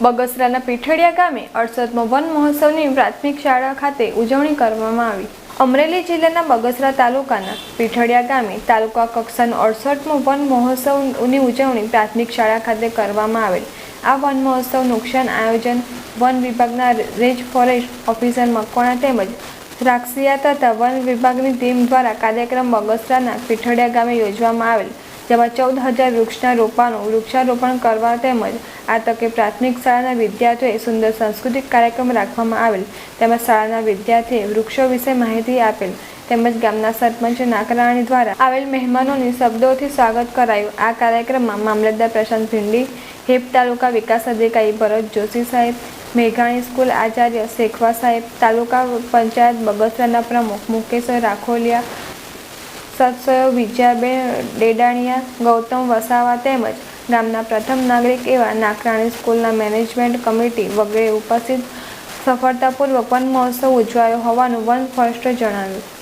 બગસરાના પીઠડિયા ગામે 68મો વન મહોત્સવની પ્રાથમિક શાળા ખાતે ઉજવણી કરવામાં આવી। અમરેલી જિલ્લાના બગસરા તાલુકાના પીઠડિયા ગામે તાલુકા કક્ષાનો 68મો વન મહોત્સવની ઉજવણી પ્રાથમિક શાળા ખાતે કરવામાં આવેલ। આ વન મહોત્સવ નુકસાન આયોજન વન વિભાગના રેન્જ ફોરેસ્ટ ઓફિસર મકવાણા તેમજ રાક્ષિયા તથા વન વિભાગની ટીમ દ્વારા કાર્યક્રમ બગસરાના પીઠડિયા ગામે યોજવામાં આવેલ, જેમાં 14,000 વૃક્ષના વૃક્ષારોપણ કરવા તેમજ આ તકે પ્રાથમિક શાળાના વિદ્યાર્થીઓએ સુંદર સાંસ્કૃતિક કાર્યક્રમ રાખવામાં આવેલ, તેમજ શાળાના વિદ્યાર્થીએ વૃક્ષો વિશે માહિતી આપેલ, તેમજ ગામના સરપંચ નાકરાણી દ્વારા આવેલ મહેમાનોની શબ્દોથી સ્વાગત કરાયું। આ કાર્યક્રમમાં મામલતદાર પ્રશાંત ભીંડી, હેપ તાલુકા વિકાસ અધિકારી ભરત જોશી સાહેબ, મેઘાણી સ્કૂલ આચાર્ય શેખવા સાહેબ, તાલુકા પંચાયત બગસરાના પ્રમુખ મુકેશ રાખોલિયા, સદસ્યો વિજયાબેન ડેડાણીયા, ગૌતમ વસાવા તેમજ ગામના પ્રથમ નાગરિક એવા નાકરાણી સ્કૂલના મેનેજમેન્ટ કમિટી વગેરે ઉપસ્થિત સફળતાપૂર્વક વન મહોત્સવ ઉજવાયો હોવાનું વન ફોરેસ્ટરે જણાવ્યું।